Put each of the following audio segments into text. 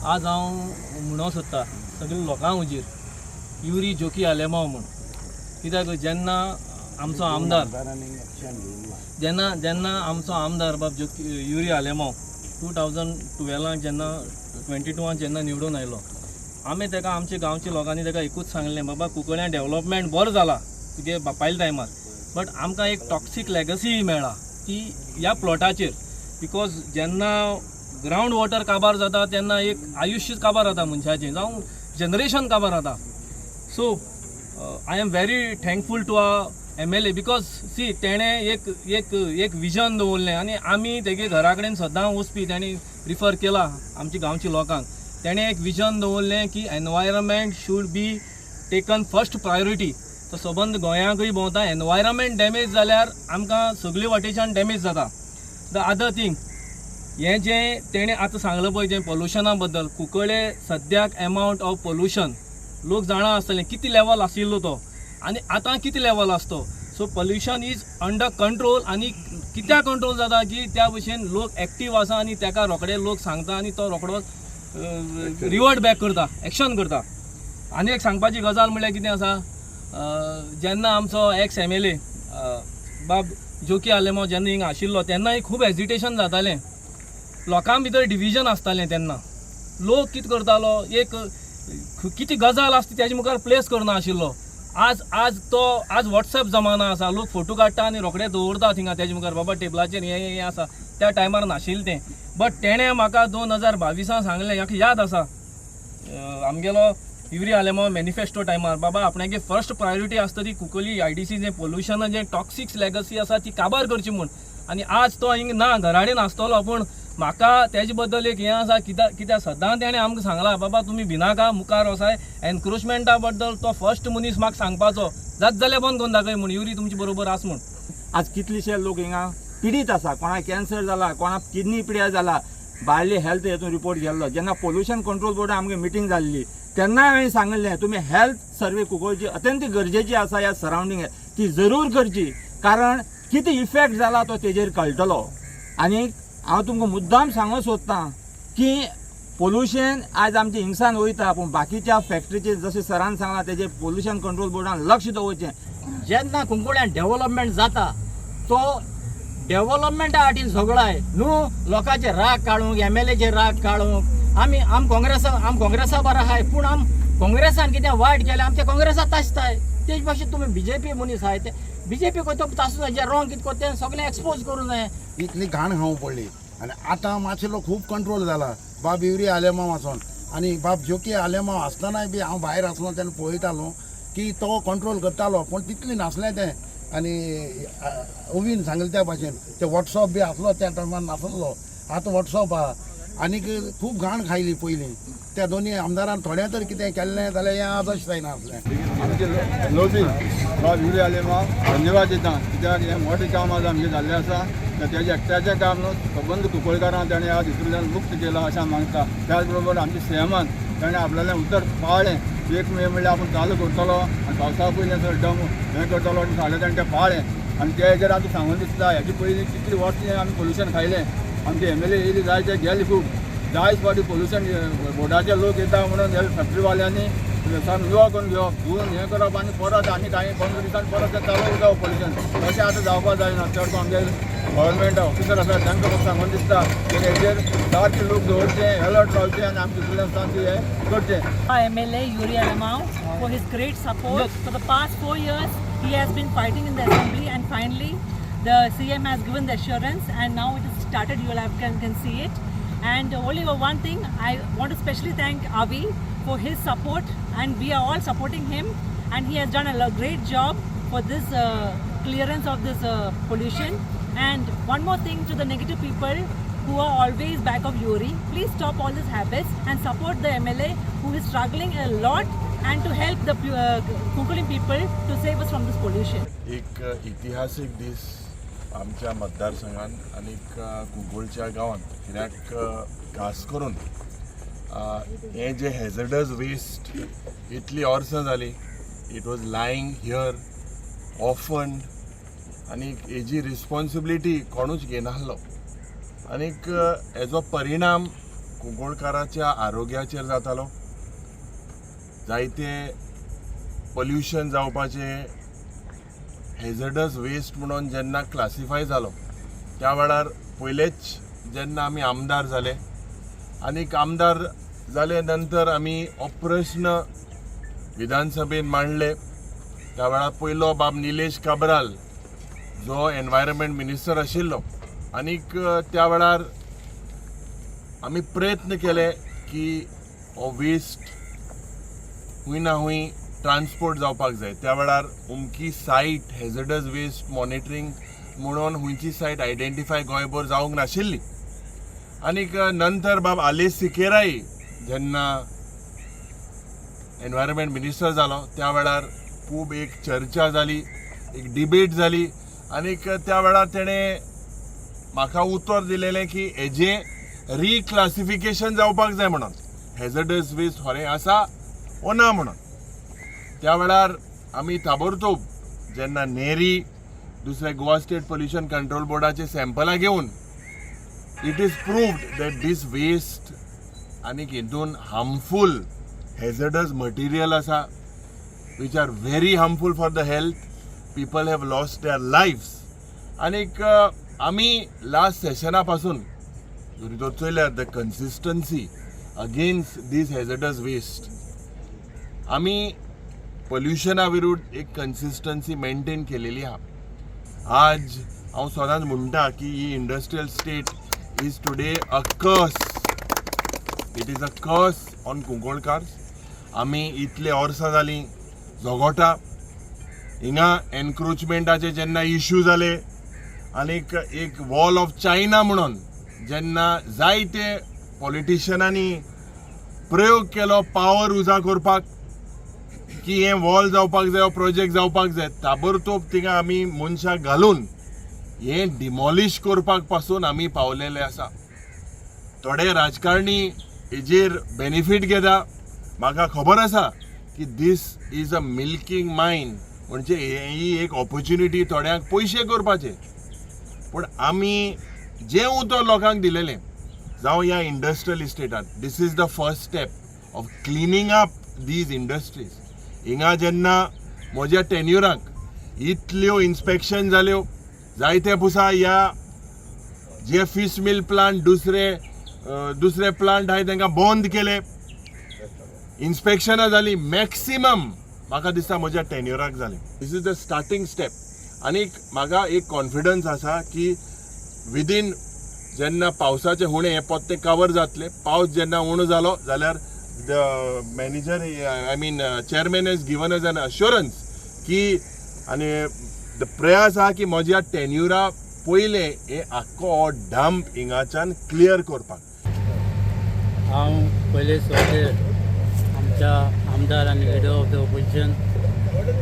आज हांव म्हणूंक सोदतां सगळ्या लोकांक हुजीर युरी जोकी आलेमांव म्हूण, कित्याक जेन्ना आमचो आमदार जेन्ना आमचो आमदार बाब युरी आलेमांव 2012 जेन्ना 22 जेन्ना निवडून आयलो, आमी तेका आमच्या गांवच्या लोकांनी तेका एकूच सांगलें, बाबा कुंकळ्या डेव्हलपमेंट बरो जाला तुगे बापायल्या टायमार, बट आमकां एक टॉक्सीक लेगसी मेळ्ळा ती ह्या प्लॉटाचेर. बिकॉज जेन्ना ग्रावंड वॉटर काबार जाता तेन्ना एक आयुश्य काबार जाता मनशाचें, जावं जनरेशन काबार जाता. So I am very thankful to a MLA because सी तेणें एक विजन दवरलें आनी आमी तेगे घरा कडेन सदां वचपी तेणी प्रिफर केला आमच्या गांवच्या लोकांक. तेणें एक विजन दवरलें की environment should be taken first priority. तो सबंद गोंयाकूय भोंवता, एनवायरमेंट डॅमेज जाल्यार आमकां सगळे वाटेच्यान डॅमेज जाता. द अदर थिंग हें जें तेणें आतां सांगलें पळय जें पोल्युशना बद्दल, कुंकळे सद्याक एमावंट ऑफ पोल्युशन लोक जाणा आसतलें कितें लेवल आशिल्लो तो आनी आतां कितें लेवल आसता. So pollution is under control आनी कित्याक कंट्रोल जाता की त्या भशेन लोक एक्टीव आसा आनी तेका रोखडे लोक सांगता आनी तो रोखडो रिवर्ट बॅक करता, एक्शन करता. आनी एक सांगपाची गजाल म्हळ्यार कितें आसा, जेन्ना आमचो एक्स MLA बाब जोकी आलेमांव जेन्ना हिंगा आशिल्लो तेन्नाय खूब हेजिटेशन जातालें, लोकां भितर डिविजन आसतालें. तेन्ना लोक कितें करतालो, एक कितें गजाल आसता तेजे मुखार प्लेस करना आशिल्लो. आज WhatsApp जमाना आसा, लोक फोटो काडटा आनी रोखडे दवरता थिंगा तेजे मुखार, बाबा टेबलाचेर हें आसा. त्या टायमार नाशिल्लें तें, बट तेणें म्हाका 2022 सांगलें, म्हाका याद आसा आमगेलो युरी आलेमांव मॅनिफेस्टो टायमार, बाबा आपणागे फर्स्ट प्रायोरिटी आसता ती कुंकळी IDC जें पोल्युशन जें टॉक्सीक लेगसी आसा ती काबार करची म्हूण. आनी आज तो हिंग ना, घराडेन आसतलो, पूण म्हाका तेजे बद्दल एक हें आसा, कित्याक सदां तेणें आमकां सांगलां, बाबा तुमी भिनाका, मुखार वसाय, एनक्रोचमेंटा बद्दल तो फर्स्ट मनीस म्हाका सांगपाचो, जात जाल्यार बंद करून दाखय म्हूण, युरी तुमचे बरोबर आस म्हूण. आज कितलेशे लोक हिंगा पिडीत आसा, कोणाक कॅन्सर जाला, कोणाक किडनी पिड्यार जाला, भायले हेल्थ हेतून रिपोर्ट गेल्लो. जेन्ना पोल्युशन कंट्रोल बोर्डान आमगे मिटींग जाल्ली तेन्ना हांवें सांगलें, तुमी हेल्थ सर्वे कुंकळची अत्यंत गरजेची आसा, ह्या सरावंडींग ती जरूर करची, कारण कितें इफेक्ट जाला तो तेजेर कळटलो. आनी हांव तुमकां मुद्दाम सांगूंक सोदतां की पोल्युशन आज आमच्या हिंगसान वयता, पूण बाकीच्या फॅक्टरीचेर जशें सरान सांगलां तेजेर पोल्युशन कंट्रोल बोर्डान लक्ष दवरचें. जेन्ना कुंकळ्यान डेव्हलपमेंट जाता तो डेव्हलपमेंटा खातीर झगडाय न्हू, लोकांचे राग काडूंक, MLAचे राग काडूंक. आम काँग्रेसा बरो आहाय, पूण काँग्रेसान कितें वायट केलें आमच्या काँग्रेसाक तासताय. तेज भाशेन तुमी BJP मनीस आहाय, ते BJP कोतो तासूं जे रॉंग कितें कोत्ता तें सगळें एक्सपोज करूं जाय. इतली घाण खावंक पडली आनी आतां मातशें खूब कंट्रोल जाला. बाब युरी आलेमांव आसून आनी बाब जोकी आलेमांव आसतनाय बी हांव भायर आसलो तेन्ना पळयतालो की तो कंट्रोल करतालो, पूण तितलें नासलें तें. आनी ओवीन सांगलें त्या भाशेन ते WhatsApp बी आसलो त्या टायमार नासलो, आतां WhatsApp आहा. आनीक खूब घाण खायली पयलीं त्या दोनी आमदारान. थोडें तर कितें केल्लें जाल्यार हें आदर्श जायना आसलें. आमचे लोबी बाब युरी आलेमांव धन्यवाद दिता, कित्याक हें मोठें काम आज आमचें जाल्लें आसा. तेजें एकट्याचें काम न्हू, सबंद कुंकळकारां तेणें आज हितूंतल्यान मुक्त केलां अशें मागता. त्याच बरोबर आमच्या CMान तेणें आपल्यालें उतर पाळ्ळें. 1 मे म्हणल्यार आपूण चालू करतलो आनी पावसा पयलीं सर डम हें करतलो आनी फाल्यां तेणें तें पाळ्ळें. आनी ते हेजेर आतां सांगून दिसता, हेजे पयलीं कितलीं वर्सां आमी पोल्युशन खायलें. आमचे MLA येयली जायते गेले खूब, 10 फावटी पोल्युशन बोर्डाचे लोक येता म्हणून हे फॅक्टरीवाल्यांनी सामकें निवळ करून घेवप, धुवन हें करप आनी परत आनी कांय 15 दिसान परत तें चालू उरवप पोल्युशन. तशें आतां जावपाक जायना. चड आमगे गव्हर्मेंट ऑफिसर आसा तांकां म्हाका सांगून दिसता की हेजेर सारकें लोक दवरचें, अलर्ट रावचें आनी आमचे तितूंतल्यान हें करचें. MLA Yuri Alemão for his great support. For the past 4 years, he has been fighting in the assembly, and finally, the CM has given the assurance, and now it has started. You all can see it. And only one thing, I want to especially thank Avi for his support, and we are all supporting him, and he has done a great job for this clearance of this pollution. And one more thing to the negative people who are always back of Yuri, please stop all these habits and support the MLA who is struggling a lot, and to help the Kunkuli people to save us from this pollution. एक इतिहासीक दीस आमच्या मतदारसंघान आनी कुंकळच्या गांवांत, कित्याक खास करून हे जे हेझर्डस वेस्ट इतली वर्सां जाली, it was lying here often, आनी हेजी रिस्पॉन्सिबिलिटी कोणूच घेनासलो. आनीक हेजो परिणाम कुंकोळकाराच्या आरोग्याचेर जातालो. जायते पोल्युशन जावपाचे हेझर्डस वेस्ट म्हणून जेन्ना क्लासिफाय जालो त्या वेळार पयलेच जेन्ना आमी आमदार जाले आनीक आमदार जाले नंतर आमी हो प्रश्न विधानसभेन मांडले. त्या वेळार पयलो बाब निलेश काब्राल जो एनवायरमेंट मिनिस्टर आशिल्लो आनीक त्या वेळार आमी प्रयत्न केले की हो वेस्ट हूंय ना हूंय ट्रान्सपोर्ट जावपाक जाय. त्या वेळार उमकी सायट हेझर्डस वेस्ट मॉनिटरींग म्हणून हुंयची सायट आयडेंटिफाय गोंयभर जावंक नाशिल्ली. आनीक नंतर बाब आलेस सिकेराय जेन्ना एनवायरमेंट मिनिस्टर जालो त्या वेळार खूब एक चर्चा जाली, एक डिबेट जाली आनीक त्या वेळार तेणें म्हाका उत्तर दिलेलें की हेजें रिक्लासिफिकेशन जावपाक जाय म्हणून हेझर्डस वेस्ट खरें आसा ओ ना म्हणून. त्या वेळार आमी ताबडतोब जेन्ना नेरी दुसरे गोवा स्टेट पोल्युशन कंट्रोल बोर्डाचे सॅम्पलां घेवन it is proved that this waste आनीक हितून हार्मफूल हेझर्डस मटिरियल आसा which are very harmful for the health. People have lost their lives. आनीक आमी लास्ट सेशना पासून जर चोयल्यार the consistency against these hazardous waste आमी पोल्युशना विरुद्ध एक कन्सिस्टन्सी मेंटेन केलेली आहा. आज हांव सदांच म्हणटा की ही industrial state is today a curse. It is a कर्स ऑन कुंकोळकार्स. आमी इतले वर्सां जालीं झगोटा हिंगा एनक्रोचमेंटाचे जेन्ना इश्यू जाले आनीक एक वॉल ऑफ चायना म्हणून जेन्ना जायते पॉलिटिशियनांनी प्रयोग केलो पावर उजा करपाक की हें वॉल जावपाक जाय प्रोजेक्ट जावपाक जाय ताबडतोब थिंगा आमी मनशाक घालून हें डिमॉलिश करपाक पासून आमी पावलेले आसा. थोडे राजकारणी हेजेर बेनिफीट घेता. म्हाका खबर आसा की दीस इज अ मिल्किंग मायन म्हणजे ही एक ऑपॉर्च्युनिटी थोड्यांक पयशे करपाचे. पूण आमी जें उतर लोकांक दिलेलें जावं ह्या इंडस्ट्रियल इस्टेटांत these is the first step of cleaning up these industries. हिंगा जेन्ना म्हज्या टेन्युराक इतल्यो इन्स्पेक्शन जाल्यो जायते पुसा ह्या जे फिश मिल प्लांट दुसरे प्लांट आहाय तांकां बंद केले. इन्स्पेक्शनां जाली मॅक्सिमम म्हाका दिसता म्हज्या टेन्युराक जालें. This is the starting step. आनीक म्हाका एक कॉन्फिडन्स आसा की विदीन जेन्ना पावसाचे हुणे हे पोत्ते कवर जातले पावस जेन्ना उणो जालो जाल्यार the manager I mean chairman has given us an assurance की आनी द प्रयास आहा की म्हज्या टेन्युरा पयले हे आख्खो डंप हिंगाच्यान क्लियर करपाक. हांव पयले स्वते आमच्या आमदार आनी लिडर ऑफ द ऑपोजिशन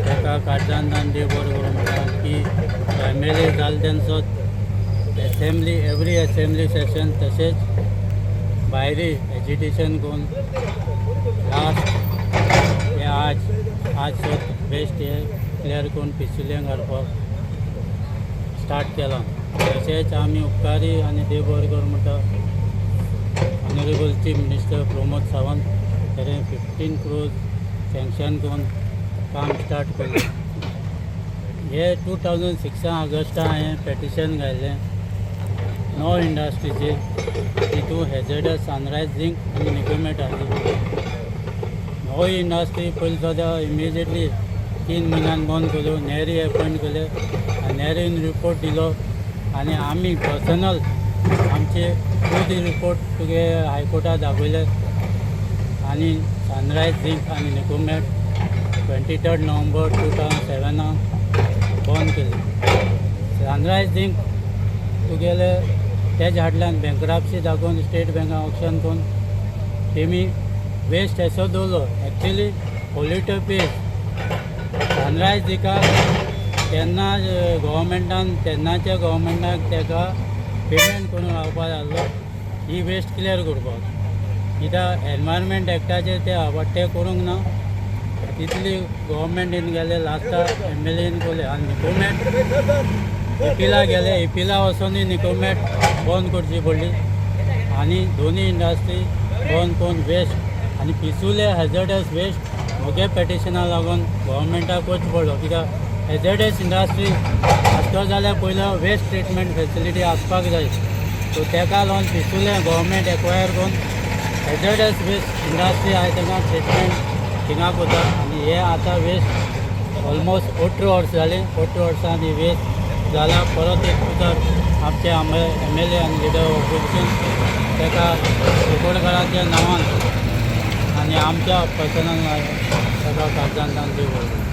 ताका काळजांतल्यान देव बरो करूं म्हणटा की MLA जाले तेंचो एसेंब्ली एवरी एसेंब्ली सेशन तशेंच भायरी एजिटेशन करून लास्ट हे आज बेस्ट हे क्लियर करून पिसिल्यांक हाडपाक स्टार्ट केलां. तशेंच आमी उपकारी आनी देव बरो करूं म्हणटा honourable chief minister Pramod Sawant तेणें 15 crores सँक्शन करून काम स्टार्ट केलें. हे 2006 ऑगस्टा हांवें पेटिशन घायलें नो इंडस्ट्रीचेर. तितून हेझर्डस सनरायज झिंक आनी निकोमेट आसली. नो इंडस्ट्री पयलीं सुद्दां इमिजिएटली 3 म्हयन्यान बंद केल्यो. नेरी अपॉयंट केले. नेरीन रिपोर्ट दिलो आनी आमी पर्सनल आमचे खुद रिपोर्ट तुगे हायकोर्टात दाखयले आनी सनरायज झिंक आनी निकोमेट 23 नोव्हेंबर 2007 बंद केले. सनरायज झिंक तुगेले तेज हाडल्यान बँकराप्सी दाखोवन स्टेट बँकान ऑप्शन करून तेमी वेस्ट असो दवरलो. एक्चुली पोल्युटर पेज सनरायज झिंकाक तेन्ना तेन्नाच्या गव्हर्मेंटाक ताका पेमेंट करून रावपाक लागलो ही वेस्ट क्लियर करपाक. कित्याक एनवायरमेंट एक्टाचेर ते आवडटे करूंक ना. तितली गव्हर्मेंटीन गेले लास्टाक MLAन केले आनी निकोमेट एपिला गेले. एपिला वचून निकोमेट बंद करची पडली आनी दोनी इंडस्ट्री बंद करून वेस्ट आनी पिसुले हॅझर्डस वेस्ट म्हगे पेटिशना लागून गोवोरमेंटाक वचचो पडलो कित्याक हॅझर्डस इंडस्ट्री आसतो जाल्यार पयलो वेस्ट ट्रिटमेंट फेसिलिटी आसपाक जाय सो तेका लागून पिसुले गोवोरमेंट एक्वायर करून हॅझर्डस वेस्ट इंडस्ट्री आहाय तेन्ना ट्रिटमेंट थिंगा कोता आनी हे आतां वेस्ट ऑलमोस्ट 18 वर्सां जालीं 18 वर्सांनी वेस्ट जाला परत एक उतर आमचे MLA आनी लिडर ऑपोजिशन तेका कुंकळकाराच्या नांवान आनी आमच्या पर्सनल तेका कागदान दिवं